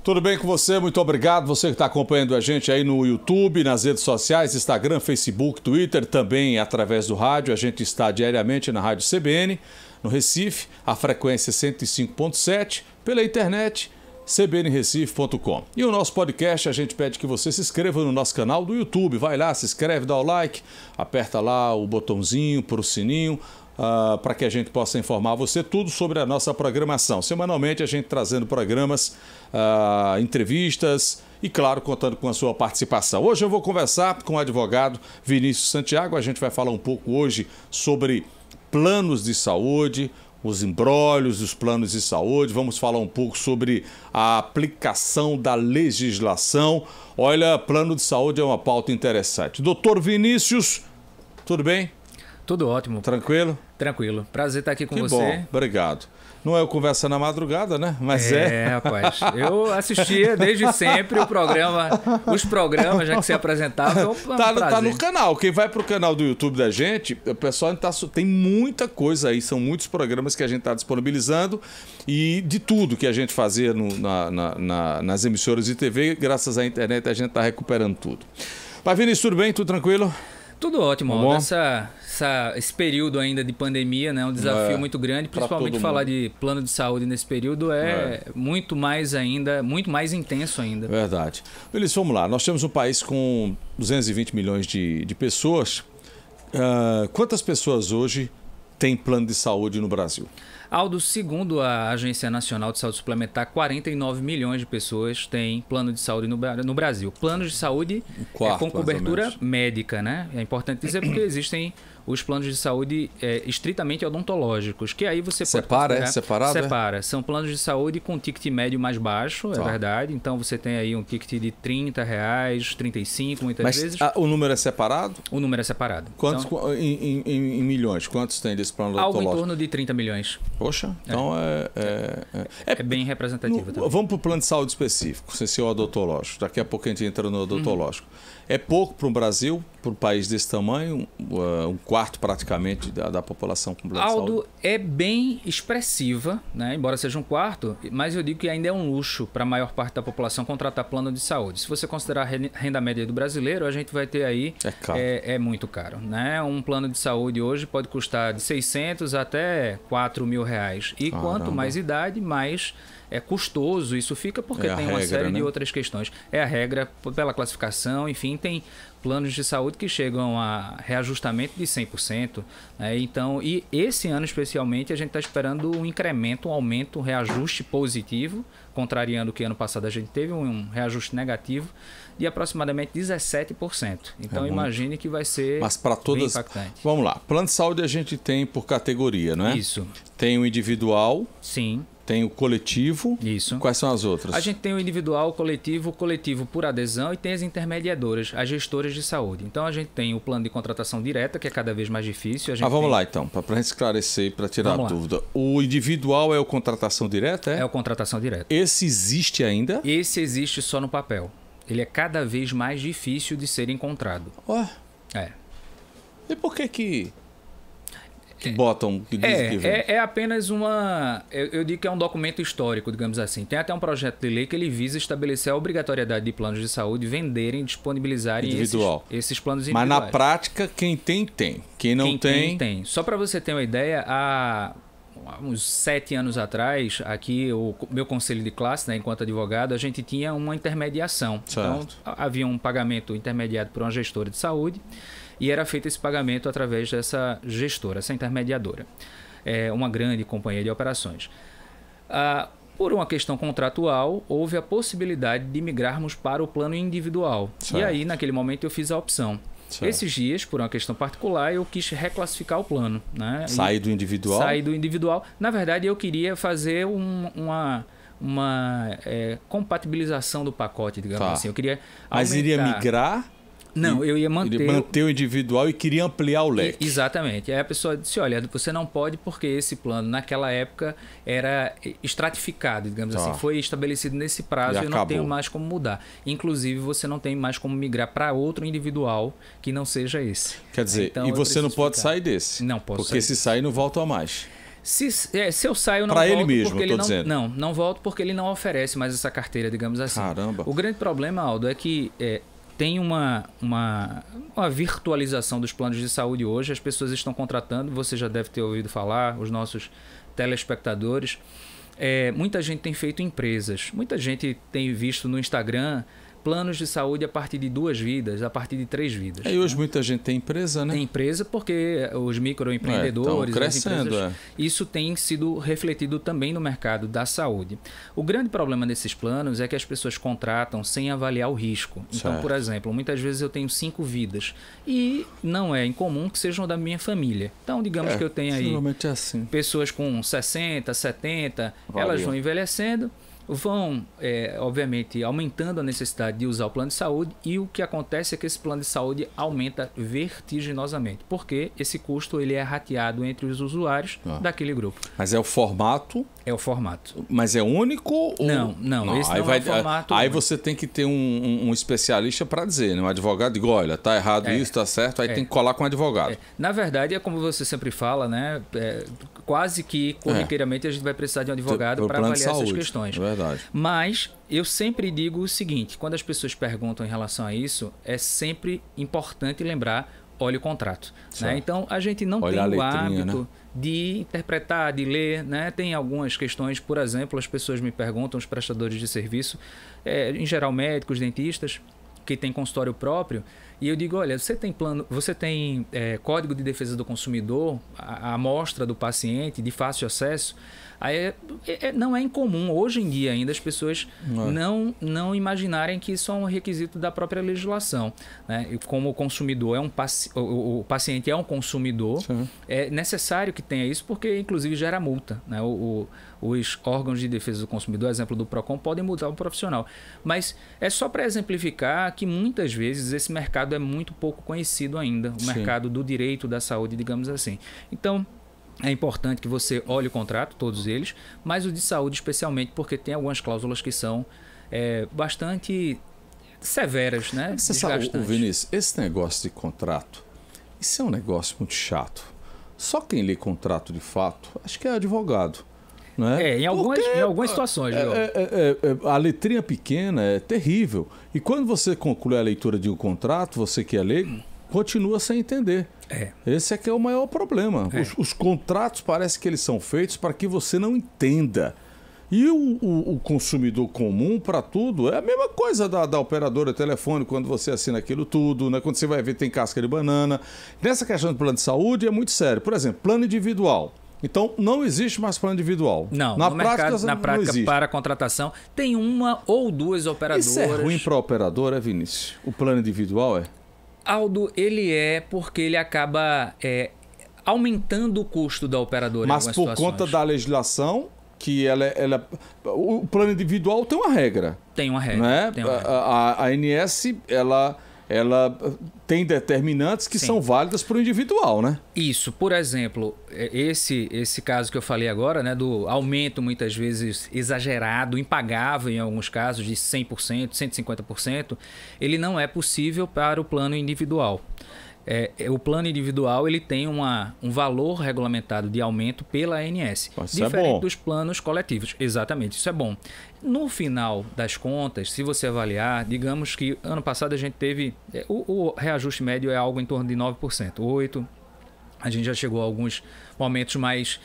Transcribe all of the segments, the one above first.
Tudo bem com você? Muito obrigado. Você que está acompanhando a gente aí no YouTube, nas redes sociais, Instagram, Facebook, Twitter, também através do rádio. A gente está diariamente na Rádio CBN, no Recife, a frequência 105.7, pela internet, cbnrecife.com. E o nosso podcast, a gente pede que você se inscreva no nosso canal do YouTube. Vai lá, se inscreve, dá o like, aperta lá o botãozinho para o sininho, para que a gente possa informar você tudo sobre a nossa programação. Semanalmente a gente trazendo programas, entrevistas e, claro, contando com a sua participação. Hoje eu vou conversar com o advogado Vinícius Santiago. A gente vai falar um pouco hoje sobre planos de saúde, os imbróglios dos planos de saúde. Vamos falar um pouco sobre a aplicação da legislação. Olha, plano de saúde é uma pauta interessante. Doutor Vinícius, tudo bem? Tudo ótimo. Tranquilo? Tranquilo. Prazer estar aqui com você. Bom, obrigado. Não é o Conversa na Madrugada, né? Mas rapaz. Eu assistia desde sempre os programas já que você apresentava. Tá no canal. Quem vai pro canal do YouTube da gente, o pessoal tem muita coisa aí. São muitos programas que a gente está disponibilizando. E de tudo que a gente fazia nas emissoras de TV, graças à internet, a gente está recuperando tudo. Mas, Vinícius, tudo bem? Tudo tranquilo? Tudo ótimo. Esse período ainda de pandemia, né, é um desafio muito grande, principalmente falar de plano de saúde nesse período muito mais intenso ainda. Verdade. Vinícius, vamos lá. Nós temos um país com 220 milhões de pessoas. Quantas pessoas hoje têm plano de saúde no Brasil? Aldo, segundo a Agência Nacional de Saúde Suplementar, 49 milhões de pessoas têm plano de saúde no Brasil. Planos de saúde com cobertura médica, né? É importante dizer porque existem os planos de saúde estritamente odontológicos, que aí você separa, pode separado? Separa. São planos de saúde com ticket médio mais baixo, é verdade. Então você tem aí um ticket de R$30, R$35 muitas vezes. Mas o número é separado? O número é separado. Quantos, então, em milhões, quantos tem desse plano odontológico? Algo em torno de 30 milhões. Poxa, então é bem representativo também. Vamos para o plano de saúde específico, sem ser o odontológico. Daqui a pouco a gente entra no odontológico. É pouco para o Brasil, para um país desse tamanho, um quarto praticamente da população com plano de saúde? Aldo, é bem expressiva, né? Embora seja um quarto, mas eu digo que ainda é um luxo para a maior parte da população contratar plano de saúde. Se você considerar a renda média do brasileiro, a gente vai ter aí... É caro. É muito caro, né? Um plano de saúde hoje pode custar de 600 até 4 mil reais. E quanto mais idade, mais... é custoso, isso fica porque tem uma série de outras questões. É a regra pela classificação, enfim, tem planos de saúde que chegam a reajustamento de 100%. Né? Então, e esse ano especialmente a gente está esperando um incremento, um aumento, um reajuste positivo, contrariando o que ano passado a gente teve um reajuste negativo de aproximadamente 17%. Então imagine que vai ser bem impactante. Vamos lá, plano de saúde a gente tem por categoria, não é? Isso. Tem o individual. Sim. Tem o coletivo. Isso. Quais são as outras? A gente tem o individual, o coletivo por adesão e tem as intermediadoras, as gestoras de saúde. Então a gente tem o plano de contratação direta, que é cada vez mais difícil. Vamos lá então, para a gente esclarecer e para tirar a dúvida. O individual é o contratação direta? É o contratação direta. Esse existe ainda? Esse existe só no papel. Ele é cada vez mais difícil de ser encontrado. Ué? E por que botam, que dizem que vem? É apenas uma... Eu digo que é um documento histórico, digamos assim. Tem até um projeto de lei que ele visa estabelecer a obrigatoriedade de planos de saúde venderem, disponibilizarem esses planos individuais. Mas na prática, quem tem, tem. Quem não tem... tem. Só para você ter uma ideia, há uns 7 anos atrás, aqui o meu conselho de classe, né, enquanto advogado, a gente tinha uma intermediação. Certo. Então, havia um pagamento intermediado por uma gestora de saúde e era feito esse pagamento através dessa gestora, essa intermediadora. É uma grande companhia de operações. Por uma questão contratual, houve a possibilidade de migrarmos para o plano individual. Certo. E aí, naquele momento, eu fiz a opção. Certo. Esses dias, por uma questão particular, eu quis reclassificar o plano. Né? Sair do individual? Sair do individual. Na verdade, eu queria fazer uma compatibilização do pacote, digamos assim. Eu queria aumentar. Mas iria migrar? Não, eu ia manter o individual e queria ampliar o leque. Exatamente. Aí a pessoa disse, olha, você não pode porque esse plano naquela época era estratificado, digamos assim. Foi estabelecido nesse prazo e eu não tenho mais como mudar. Inclusive, você não tem mais como migrar para outro individual que não seja esse. Quer dizer, então, e você não pode sair desse? Não posso porque sair. se sair, não volta mais. Se eu saio, eu não volto. Para ele mesmo, porque ele dizendo. Não volto porque ele não oferece mais essa carteira, digamos assim. Caramba. O grande problema, Aldo, é que tem uma virtualização dos planos de saúde hoje. As pessoas estão contratando, você já deve ter ouvido falar, os nossos telespectadores. Muita gente tem feito empresas. Muita gente tem visto no Instagram planos de saúde a partir de 2 vidas, a partir de 3 vidas. E hoje muita gente tem empresa, né? Tem empresa porque os microempreendedores, crescendo, as empresas, isso tem sido refletido também no mercado da saúde. O grande problema desses planos é que as pessoas contratam sem avaliar o risco. Então, certo. Por exemplo, muitas vezes eu tenho 5 vidas e não é incomum que sejam da minha família. Então, digamos que eu tenho aí pessoas com 60, 70, elas vão envelhecendo, vão, obviamente, aumentando a necessidade de usar o plano de saúde, e o que acontece é que esse plano de saúde aumenta vertiginosamente, porque esse custo ele é rateado entre os usuários daquele grupo. Mas é o formato? É o formato. Mas é único? Ou... Não, esse não é o formato. Aí você tem que ter um especialista para dizer, né? Um advogado diz, olha, tá errado isso, tá certo, aí tem que colar com um advogado. Na verdade, é como você sempre fala, né? Quase que corriqueiramente a gente vai precisar de um advogado para avaliar essas questões. Verdade. Mas eu sempre digo o seguinte, quando as pessoas perguntam em relação a isso, é sempre importante lembrar, olha o contrato. Né? Então, a gente não tem o hábito de interpretar, de ler. Né? Tem algumas questões, por exemplo, as pessoas me perguntam, os prestadores de serviço, em geral médicos, dentistas, que tem consultório próprio, e eu digo, olha, você tem Código de Defesa do Consumidor, a amostra do paciente de fácil acesso. Aí não é incomum, hoje em dia ainda, as pessoas não imaginarem que isso é um requisito da própria legislação. Né? E como o consumidor o paciente é um consumidor, é necessário que tenha isso, porque inclusive gera multa. Né? Os órgãos de defesa do consumidor, exemplo do PROCON, podem multar o profissional. Mas é só para exemplificar que muitas vezes esse mercado é muito pouco conhecido ainda, o mercado do direito da saúde, digamos assim. Então, é importante que você olhe o contrato, todos eles, mas o de saúde especialmente, porque tem algumas cláusulas que são bastante severas, né? Você sabe, Vinícius, esse negócio de contrato, isso é um negócio muito chato. Só quem lê contrato de fato, acho que é advogado. Não é? Em algumas situações. A letrinha pequena é terrível. E quando você conclui a leitura de um contrato, você que é leigo, continua sem entender. Esse é que é o maior problema. Os contratos parece que eles são feitos para que você não entenda. E o consumidor comum, para tudo, é a mesma coisa da operadora telefônica, quando você assina aquilo tudo, né? Quando você vai ver tem casca de banana. Nessa questão do plano de saúde é muito sério. Por exemplo, plano individual. Então, não existe mais plano individual. Não, na prática para a contratação, tem 1 ou 2 operadoras. Isso é ruim para a operadora, Vinícius? O plano individual Aldo, ele porque ele acaba aumentando o custo da operadora. Mas por conta da legislação, que o plano individual tem uma regra. Tem uma regra. Né? A ANS, ela tem determinantes que são válidas para o individual, né? Isso. Por exemplo, esse caso que eu falei agora, né, do aumento muitas vezes exagerado, impagável em alguns casos, de 100%, 150%, ele não é possível para o plano individual. O plano individual ele tem um valor regulamentado de aumento pela ANS, diferente dos planos coletivos. Exatamente, isso é bom. No final das contas, se você avaliar, digamos que ano passado a gente teve... O reajuste médio é algo em torno de 9%, 8%. A gente já chegou a alguns momentos mais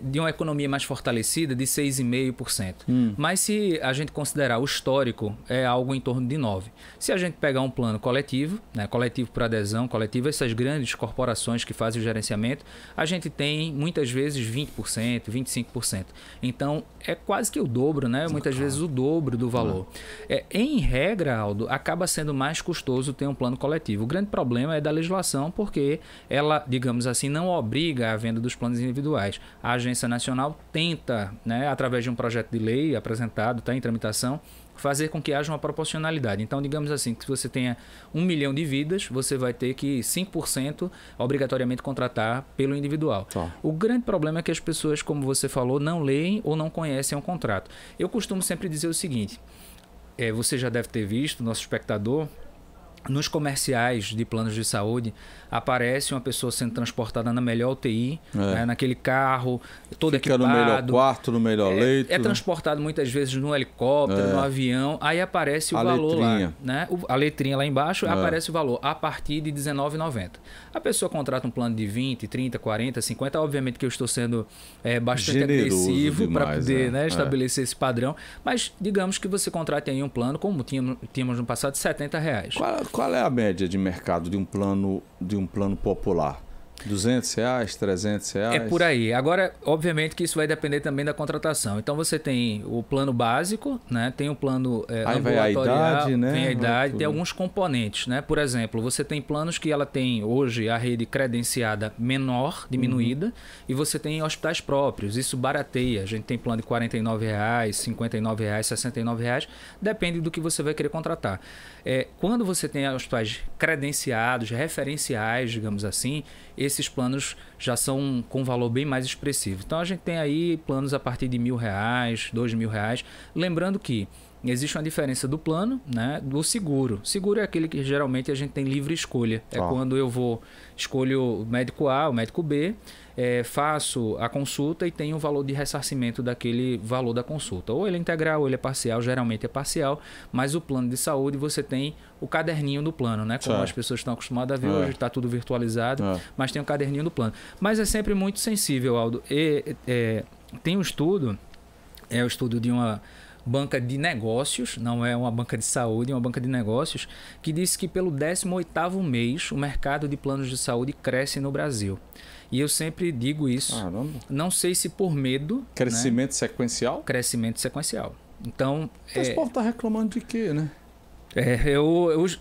de uma economia mais fortalecida de 6,5%. Mas se a gente considerar o histórico, é algo em torno de 9%. Se a gente pegar um plano coletivo, né, coletivo por adesão, coletivo, essas grandes corporações que fazem o gerenciamento, a gente tem muitas vezes 20%, 25%. Então, é quase que o dobro, né? Muitas vezes o dobro do valor. Em regra, Aldo, acaba sendo mais custoso ter um plano coletivo. O grande problema é da legislação, porque ela, digamos assim, não obriga a venda dos planos individuais. A Agência Nacional tenta, né, através de um projeto de lei apresentado, está em tramitação, fazer com que haja uma proporcionalidade. Então, digamos assim, que se você tenha 1 milhão de vidas, você vai ter que 5% obrigatoriamente contratar pelo individual. O grande problema é que as pessoas, como você falou, não leem ou não conhecem o contrato. Eu costumo sempre dizer o seguinte, você já deve ter visto, nosso espectador, nos comerciais de planos de saúde, aparece uma pessoa sendo transportada na melhor UTI, né, naquele carro, todo Fica equipado. no melhor quarto, no melhor leito. É transportado muitas vezes no helicóptero, no avião, aí aparece o valor letrinha. Lá. Né? A letrinha lá embaixo, aparece o valor a partir de R$19,90. A pessoa contrata um plano de 20, 30, 40, 50, obviamente que eu estou sendo bastante generoso agressivo para poder né? estabelecer esse padrão, mas digamos que você contrate aí um plano, como tínhamos no passado, de R$70. Qual é a média de mercado de um plano popular? R$200, R$300? É por aí. Agora, obviamente que isso vai depender também da contratação. Então, você tem o plano básico, né? Tem o plano aí vai a idade, né? Vem a idade, tem alguns componentes, né? Por exemplo, você tem planos que ela tem hoje a rede credenciada menor, diminuída, e você tem hospitais próprios. Isso barateia. A gente tem plano de R$49, R$59, R$69, depende do que você vai querer contratar. Quando você tem hospitais credenciados, referenciais, digamos assim, esses planos já são com valor bem mais expressivo. Então a gente tem aí planos a partir de R$1.000, R$2.000. Lembrando que existe uma diferença do plano, né, do seguro. Seguro é aquele que geralmente a gente tem livre escolha. É quando eu escolho o médico A, o médico B, faço a consulta e tenho o valor de ressarcimento daquele valor da consulta. Ou ele é integral, ou ele é parcial, geralmente é parcial, mas o plano de saúde você tem o caderninho do plano, né? Como as pessoas estão acostumadas a ver hoje, está tudo virtualizado, mas tem o caderninho do plano. Mas é sempre muito sensível, Aldo. Tem um estudo, o estudo de uma banca de negócios, não é uma banca de saúde, é uma banca de negócios, que diz que pelo 18º mês o mercado de planos de saúde cresce no Brasil. E eu sempre digo isso, não sei se por medo... Crescimento sequencial? Crescimento sequencial. Então... Esse povo está reclamando de quê, né?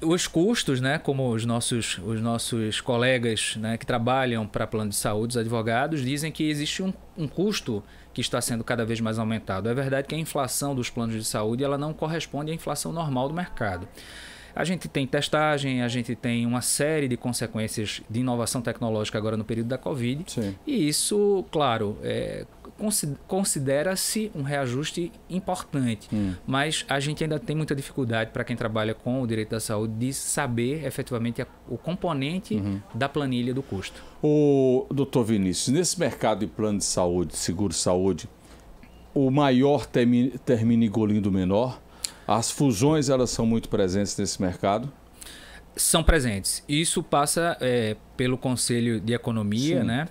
Os custos, né, como os nossos colegas, né, que trabalham para plano de saúde, os advogados, dizem que existe um custo que está sendo cada vez mais aumentado. É verdade que a inflação dos planos de saúde ela não corresponde à inflação normal do mercado. A gente tem testagem, a gente tem uma série de consequências de inovação tecnológica agora no período da Covid. Sim. E isso, claro, considera-se um reajuste importante. Mas a gente ainda tem muita dificuldade para quem trabalha com o direito da saúde de saber efetivamente o componente da planilha do custo. O doutor Vinícius, nesse mercado de plano de saúde, seguro-saúde, o maior termina engolindo o menor? As fusões, elas são muito presentes nesse mercado? São presentes. Isso passa pelo Conselho de Economia, né?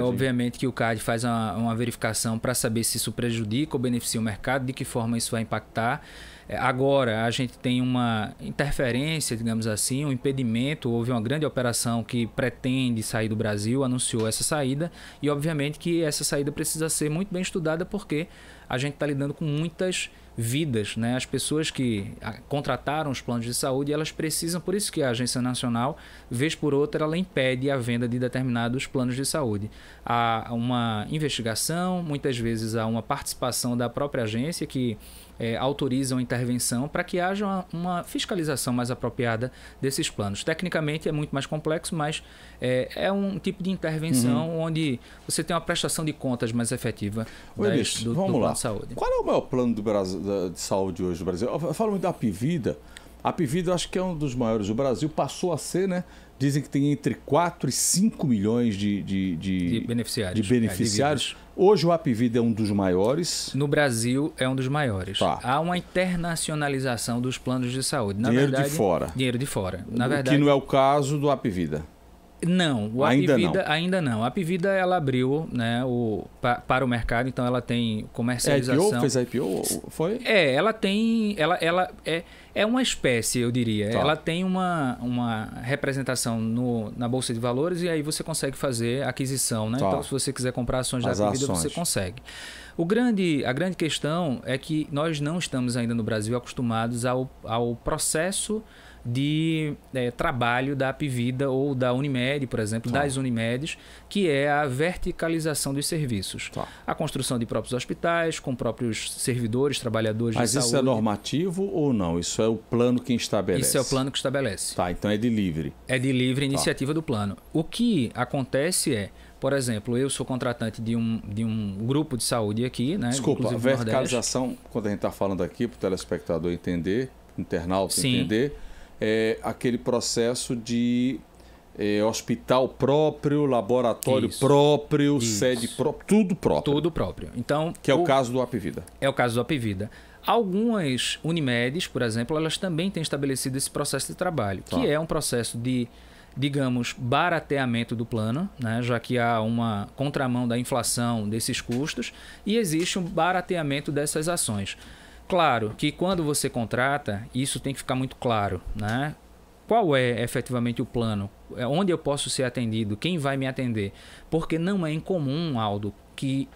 Obviamente que o CAD faz uma verificação para saber se isso prejudica ou beneficia o mercado, de que forma isso vai impactar. Agora, a gente tem uma interferência, digamos assim, um impedimento. Houve uma grande operação que pretende sair do Brasil, anunciou essa saída e, obviamente, que essa saída precisa ser muito bem estudada porque a gente está lidando com muitas vidas, né? As pessoas que contrataram os planos de saúde, elas precisam, por isso que a Agência Nacional, vez por outra, ela impede a venda de determinados planos de saúde. Há uma investigação, muitas vezes há uma participação da própria agência que autorizam a intervenção para que haja uma fiscalização mais apropriada desses planos. Tecnicamente é muito mais complexo, mas é um tipo de intervenção onde você tem uma prestação de contas mais efetiva do plano de saúde. Qual é o maior plano do Brasil, de saúde hoje do Brasil? Eu falo muito da Apivida. A Apivida eu acho que é um dos maiores. O Brasil passou a ser, né? Dizem que tem entre 4 e 5 milhões de beneficiários. Hoje o Apivida é um dos maiores. No Brasil é um dos maiores. Há uma internacionalização dos planos de saúde. Dinheiro de fora. Dinheiro de fora. Na verdade, que não é o caso do Apivida. Não, ainda não. A Apivida ela abriu, né, para o mercado, então ela tem comercialização. IPO? Fez a IPO? Foi? Ela tem. Ela é uma espécie, eu diria. Ela tem uma representação na Bolsa de Valores e aí você consegue fazer aquisição, né? Então, se você quiser comprar ações da Apivida, você consegue. A grande questão é que nós não estamos ainda no Brasil acostumados ao processo de trabalho da Apivida ou da Unimed, por exemplo, das Unimedes, que é a verticalização dos serviços. A construção de próprios hospitais, com próprios servidores, trabalhadores de saúde. Mas isso é normativo ou não? Isso é o plano que estabelece? Isso é o plano que estabelece. Então é de livre. É de livre iniciativa do plano. O que acontece por exemplo, eu sou contratante de um grupo de saúde aqui, né? Desculpa, a verticalização, quando a gente está falando aqui, para o telespectador entender, internauta entender, aquele processo de hospital próprio, laboratório próprio, sede própria, tudo próprio. Tudo próprio. Então, que é o caso do Apvida. É o caso do Apvida. Algumas Unimedes, por exemplo, elas também têm estabelecido esse processo de trabalho, que é um processo de, digamos, barateamento do plano, né? Já que há uma contramão da inflação desses custos e existe um barateamento dessas ações. Claro que quando você contrata, isso tem que ficar muito claro, né? Qual é efetivamente o plano? Onde eu posso ser atendido? Quem vai me atender? Porque não é incomum, Aldo, que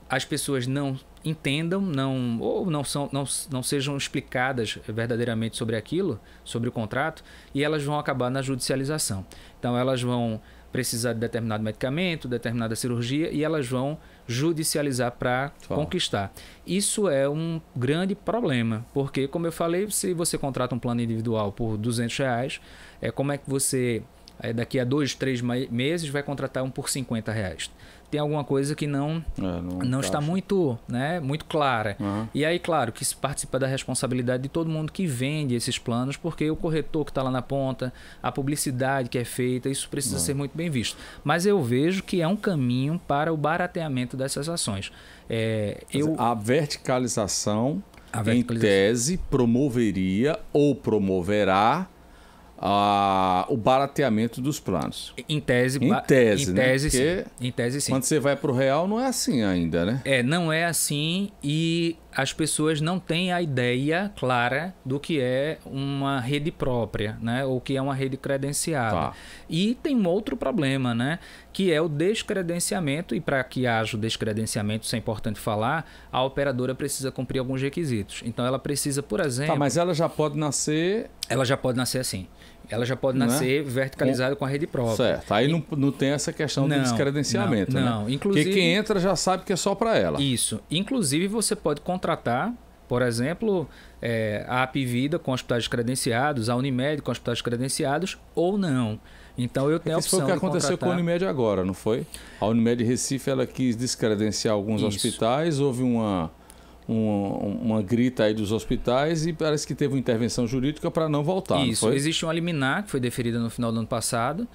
as pessoas não entendam, não sejam explicadas verdadeiramente sobre aquilo, sobre o contrato, e elas vão acabar na judicialização. Então, elas vão precisar de determinado medicamento, determinada cirurgia, e elas vão judicializar para conquistar. Isso é um grande problema, porque, como eu falei, se você contrata um plano individual por R$200, como é que você, daqui a 2, 3 meses, vai contratar um por R$50? Tem alguma coisa que não está muito, né, muito clara. E aí, claro, que isso participa da responsabilidade de todo mundo que vende esses planos, porque o corretor que está lá na ponta, a publicidade que é feita, isso precisa ser muito bem visto. Mas eu vejo que é um caminho para o barateamento dessas ações. A verticalização, em tese, promoveria ou promoverá o barateamento dos planos. Em tese, né? Sim. Em tese, sim. Quando você vai para o real, não é assim ainda, né? Não é assim, e as pessoas não têm a ideia clara do que é uma rede própria, né? Ou que é uma rede credenciada. E tem um outro problema, né? Que é o descredenciamento, e para que haja o descredenciamento, isso é importante falar, a operadora precisa cumprir alguns requisitos. Então, ela precisa, por exemplo... mas ela já pode nascer... Ela já pode nascer assim. Ela já pode nascer verticalizada com a rede própria. Certo. Aí não tem essa questão do descredenciamento, não. né? Inclusive, porque quem entra já sabe que é só para ela. Isso. Inclusive, você pode contratar, por exemplo, a Apvida com hospitais credenciados, a Unimed com hospitais credenciados ou não. Então, eu tenho a opção de contratar... Isso foi o que aconteceu com a Unimed agora, não foi? A Unimed Recife, ela quis descredenciar alguns hospitais, houve uma grita aí dos hospitais e parece que teve uma intervenção jurídica para não voltar. Isso, não foi? Existe uma liminar que foi deferida no final do ano passado.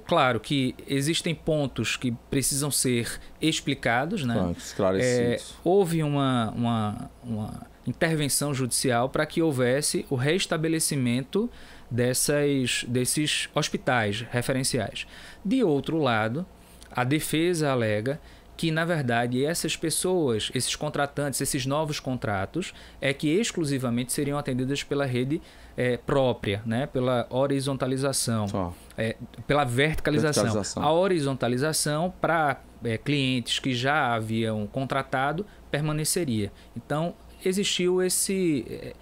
Claro que existem pontos que precisam ser explicados, né? Esclarecidos. Houve uma intervenção judicial para que houvesse o restabelecimento desses hospitais referenciais. De outro lado, a defesa alega que, na verdade, essas pessoas, esses contratantes, esses novos contratos, que exclusivamente seriam atendidas pela rede própria, né? Pela horizontalização, pela verticalização. A horizontalização para clientes que já haviam contratado permaneceria. Então, existiu esse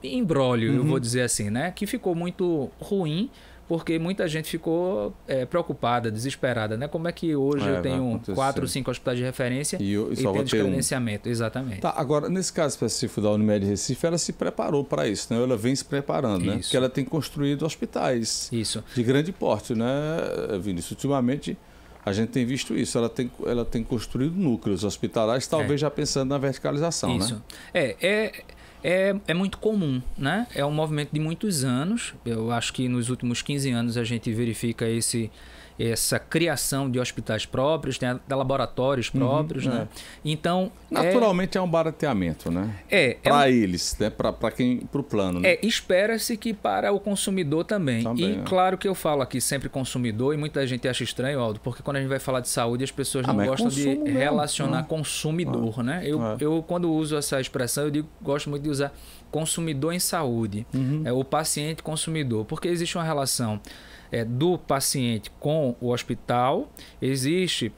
imbróglio, eu vou dizer assim, né? Que ficou muito ruim, porque muita gente ficou preocupada, desesperada, né? Como é que hoje eu tenho 4 ou 5 hospitais de referência e tenho descredenciamento? Exatamente. Agora, nesse caso específico da Unimed Recife, ela se preparou para isso, né? Ela vem se preparando, né? Porque ela tem construído hospitais de grande porte, né, Vinícius? Ultimamente, a gente tem visto isso. Ela tem construído núcleos hospitalares, talvez já pensando na verticalização, isso. Né? É muito comum, né? É um movimento de muitos anos. Eu acho que nos últimos 15 anos a gente verifica essa criação de hospitais próprios, tem laboratórios próprios, né? Então, naturalmente é um barateamento, né? Para eles, né? Para o plano, né? Espera-se que para o consumidor também. Claro que eu falo aqui sempre consumidor, e muita gente acha estranho, Aldo, porque quando a gente vai falar de saúde, as pessoas não gostam de relacionar consumidor, né? Eu, quando uso essa expressão, gosto muito de usar consumidor em saúde, o paciente consumidor, porque existe uma relação do paciente com o hospital, existe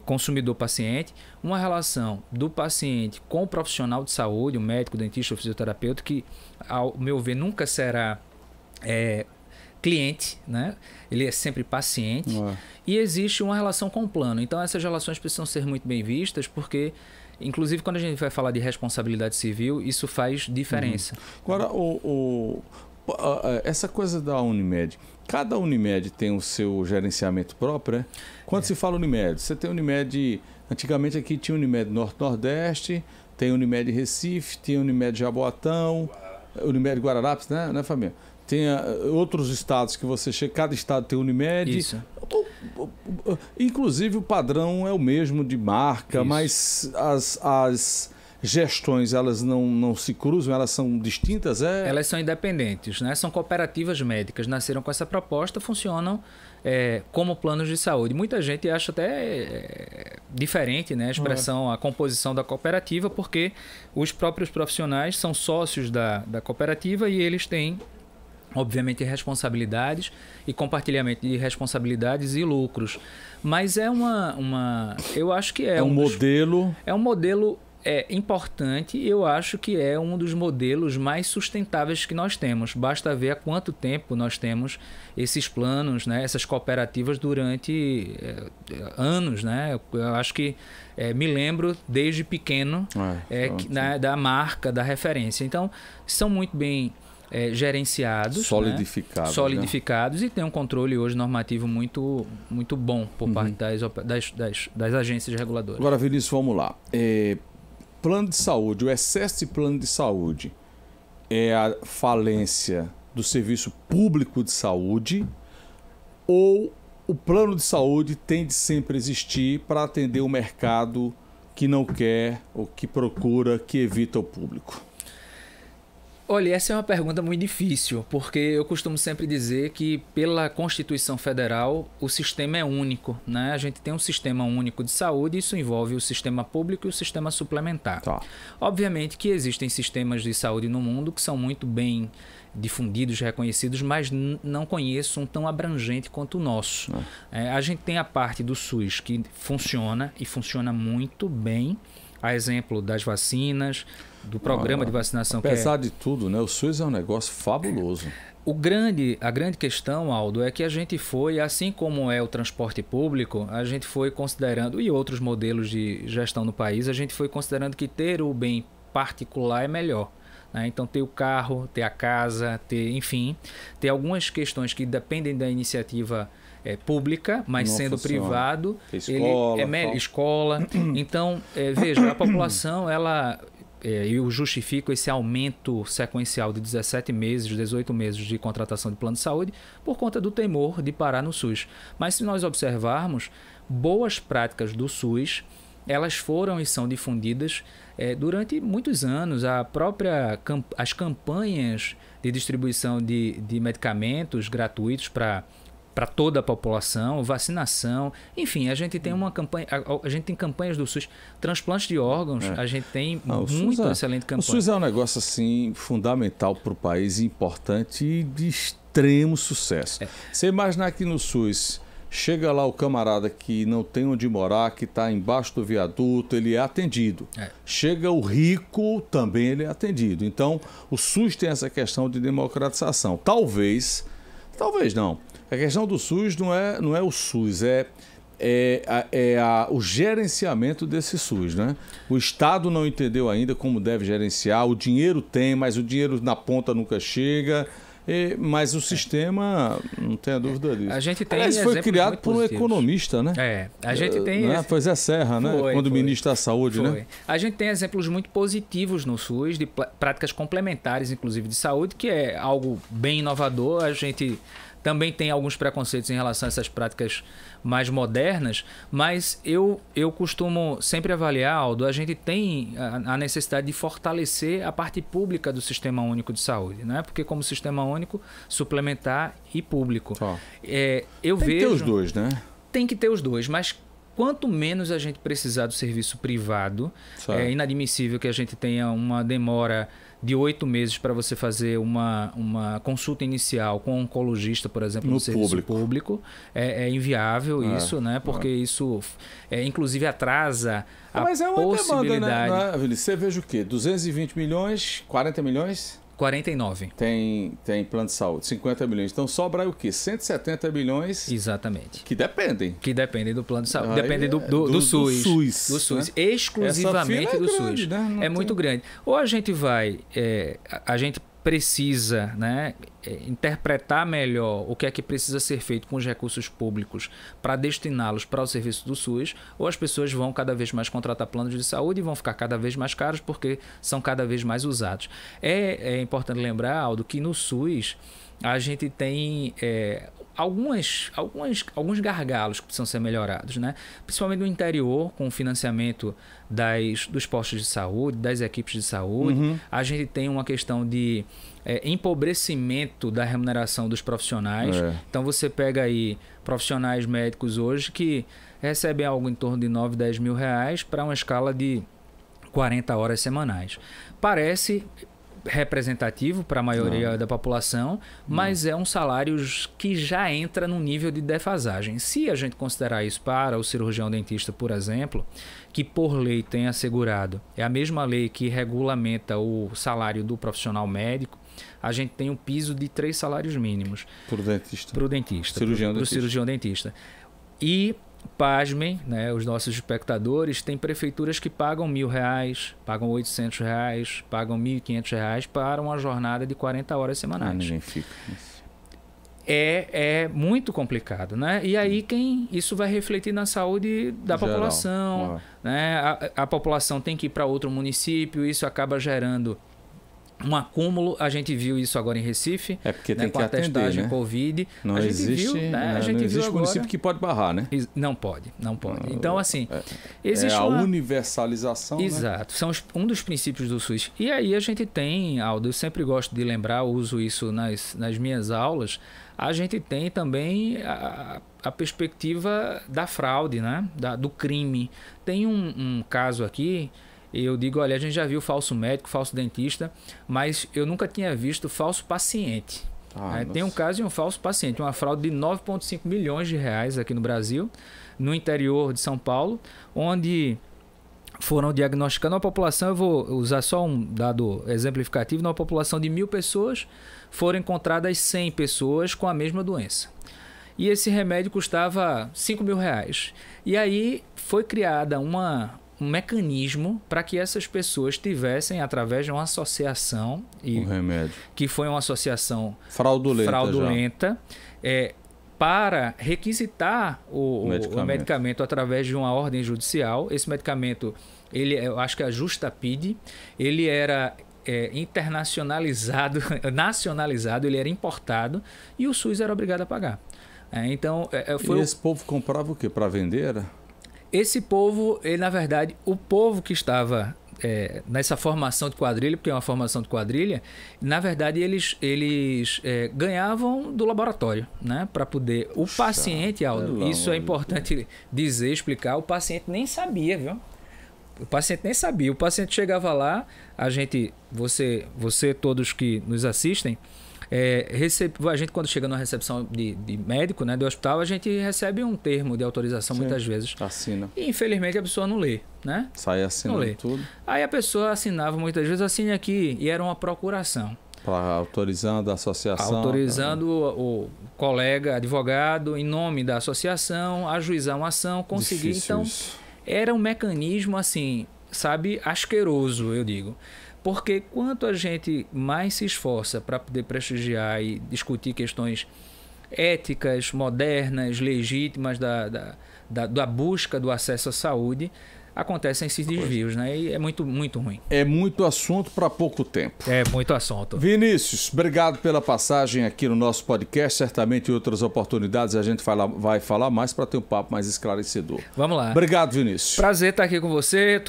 consumidor-paciente, uma relação do paciente com o profissional de saúde, o médico, o dentista, o fisioterapeuta, que, ao meu ver, nunca será cliente, né? Ele é sempre paciente. E existe uma relação com o plano. Então, essas relações precisam ser muito bem vistas, porque, inclusive, quando a gente vai falar de responsabilidade civil, isso faz diferença. Agora, essa coisa da Unimed, cada Unimed tem o seu gerenciamento próprio, né? Quando se fala Unimed, você tem Unimed, antigamente aqui tinha Unimed Norte-Nordeste, tem Unimed Recife, tem Unimed Jaboatão, Unimed Guararapes, né, Fabiano? Tem outros estados que você chega, cada estado tem Unimed. Isso. Inclusive o padrão é o mesmo de marca, mas as gestões, elas não se cruzam, elas são distintas? Elas são independentes, né? São cooperativas médicas, nasceram com essa proposta, funcionam como planos de saúde. Muita gente acha até diferente, né, a expressão, a composição da cooperativa, porque os próprios profissionais são sócios da cooperativa e eles têm, obviamente, responsabilidades e compartilhamento de responsabilidades e lucros. Mas eu acho que é um modelo... É um modelo importante, eu acho que é um dos modelos mais sustentáveis que nós temos. Basta ver há quanto tempo nós temos esses planos, né, essas cooperativas durante anos, né? Eu acho que me lembro desde pequeno da marca, da referência. Então, são muito bem gerenciados, solidificados, né? E tem um controle hoje normativo muito, muito bom por parte das agências reguladoras. Agora, Vinícius, vamos lá. Plano de saúde, o excesso de plano de saúde é a falência do serviço público de saúde, ou o plano de saúde tem de sempre existir para atender o mercado que não quer, ou que procura, que evita o público? Olha, essa é uma pergunta muito difícil, porque eu costumo sempre dizer que, pela Constituição Federal, o sistema é único, né? A gente tem um sistema único de saúde, isso envolve o sistema público e o sistema suplementar. Tá. Obviamente que existem sistemas de saúde no mundo que são muito bem difundidos, reconhecidos, mas não conheço um tão abrangente quanto o nosso. A gente tem a parte do SUS que funciona, e funciona muito bem, a exemplo das vacinas, do programa de vacinação. Apesar de tudo, né? O SUS é um negócio fabuloso. A grande questão, Aldo, é que a gente foi, assim como é o transporte público, a gente foi considerando, e outros modelos de gestão no país, a gente foi considerando que ter o bem particular é melhor. Né? Então, ter o carro, ter a casa, enfim, ter algumas questões que dependem da iniciativa pública, mas sendo privado, escola, ele é escola. Então, veja, a população, eu justifico esse aumento sequencial de 17 meses, 18 meses de contratação de plano de saúde por conta do temor de parar no SUS. Mas se nós observarmos, boas práticas do SUS, elas foram e são difundidas durante muitos anos. As campanhas de distribuição de medicamentos gratuitos para toda a população, vacinação, enfim, a gente tem uma campanha, a gente tem campanhas do SUS, transplantes de órgãos, a gente tem muito excelente campanha. O SUS é um negócio assim fundamental para o país, importante e de extremo sucesso. Você imaginar que no SUS chega lá o camarada que não tem onde morar, que está embaixo do viaduto, ele é atendido. Chega o rico, também ele é atendido. Então, o SUS tem essa questão de democratização. Talvez não. A questão do SUS não é o SUS, o gerenciamento desse SUS, né? O Estado não entendeu ainda como deve gerenciar, o dinheiro tem, mas o dinheiro na ponta nunca chega, mas o sistema, não tenha dúvida disso. A gente tem foi criado por um economista, né? A gente tem... Foi Zé Serra, né? Quando ministro da Saúde, né? A gente tem exemplos muito positivos no SUS, de práticas complementares, inclusive, de saúde, que é algo bem inovador. A gente também tem alguns preconceitos em relação a essas práticas mais modernas, mas eu costumo sempre avaliar, Aldo, a gente tem a necessidade de fortalecer a parte pública do Sistema Único de Saúde, né? Porque como Sistema Único, suplementar e público. Tem que ter os dois, né? Tem que ter os dois, mas quanto menos a gente precisar do serviço privado, é inadmissível que a gente tenha uma demora de 8 meses para você fazer uma consulta inicial com um oncologista, por exemplo, no serviço público. É inviável isso, né? Porque isso, inclusive, atrasa a possibilidade... Mas é uma demanda, né? Você veja o quê? 220 milhões, 40 milhões... 49. Tem plano de saúde, 50 milhões. Então sobra o quê? 170 milhões. Exatamente. Que dependem. Que dependem do plano de saúde. Dependem do SUS. Do SUS. Né? Exclusivamente do SUS. Né? É muito grande. Ou a gente vai... a gente precisa, né, interpretar melhor o que é que precisa ser feito com os recursos públicos para destiná-los para o serviço do SUS, ou as pessoas vão cada vez mais contratar planos de saúde e vão ficar cada vez mais caros porque são cada vez mais usados. É importante lembrar, Aldo, que no SUS a gente tem alguns gargalos que precisam ser melhorados, né? Principalmente no interior, com o financiamento dos postos de saúde, das equipes de saúde. A gente tem uma questão de empobrecimento da remuneração dos profissionais. Então você pega aí profissionais médicos hoje que recebem algo em torno de 9, 10 mil reais para uma escala de 40 horas semanais. Parece representativo para a maioria da população, mas é um salário que já entra num nível de defasagem. Se a gente considerar isso para o cirurgião dentista, por exemplo, que por lei tem assegurado, é a mesma lei que regulamenta o salário do profissional médico, a gente tem um piso de 3 salários mínimos. Para o dentista. Cirurgião dentista. E pasmem, né, os nossos espectadores, tem prefeituras que pagam R$1.000, pagam R$800, pagam R$1.500 para uma jornada de 40 horas semanais. Ninguém fica. É muito complicado, né? E aí isso vai refletir na saúde da população, né? A população tem que ir para outro município, isso acaba gerando um acúmulo. A gente viu isso agora em Recife, porque né, tem com que a testagem atender, né? Covid. Não existe município que pode barrar, né? Não pode. Então, assim, existe a universalização. Exato. São um dos princípios do SUS. E aí a gente tem, Aldo, eu sempre gosto de lembrar, uso isso nas minhas aulas, a gente tem também a perspectiva da fraude, né? Do crime. Tem um caso aqui. Eu digo, olha, a gente já viu falso médico, falso dentista, mas eu nunca tinha visto falso paciente. Tem um caso de um falso paciente, uma fraude de 9,5 milhões de reais aqui no Brasil, no interior de São Paulo, onde foram diagnosticando a população. Eu vou usar só um dado exemplificativo: numa população de 1.000 pessoas, foram encontradas 100 pessoas com a mesma doença. E esse remédio custava R$5.000. E aí foi criada um mecanismo para que essas pessoas tivessem, através de uma associação, remédio, que foi uma associação fraudulenta para requisitar o medicamento através de uma ordem judicial. Esse medicamento, eu acho que é a Justapid, ele era nacionalizado, ele era importado e o SUS era obrigado a pagar. E esse povo comprava o quê? Para vender? Esse povo, na verdade, o povo que estava nessa formação de quadrilha, porque é uma formação de quadrilha, na verdade eles ganhavam do laboratório, né? Para poder... O paciente, Aldo, isso é importante dizer, explicar, o paciente nem sabia, viu? O paciente nem sabia. O paciente chegava lá, você todos que nos assistem, a gente, quando chega numa recepção de médico, né, do hospital, a gente recebe um termo de autorização. Sim, muitas vezes. Assina. E infelizmente a pessoa não lê, né? Sai assinando tudo. Aí a pessoa assinava muitas vezes, assine aqui, e era uma procuração. Autorizando a associação. Autorizando o colega advogado, em nome da associação, ajuizar uma ação, conseguir. Difícil então, isso. Era um mecanismo assim, sabe, asqueroso, eu digo. Porque quanto a gente mais se esforça para poder prestigiar e discutir questões éticas, modernas, legítimas da busca do acesso à saúde, acontecem esses desvios, né? E é muito, muito ruim. É muito assunto para pouco tempo. É muito assunto. Vinícius, obrigado pela passagem aqui no nosso podcast. Certamente em outras oportunidades a gente vai falar mais para ter um papo mais esclarecedor. Vamos lá. Obrigado, Vinícius. Prazer estar aqui com você,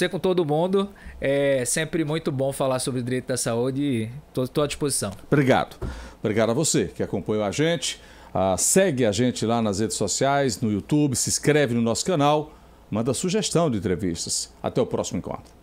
com todo mundo. É sempre muito bom falar sobre o direito da saúde e estou à disposição. Obrigado. Obrigado a você que acompanhou a gente. Segue a gente lá nas redes sociais, no YouTube, se inscreve no nosso canal. Manda sugestão de entrevistas. Até o próximo encontro.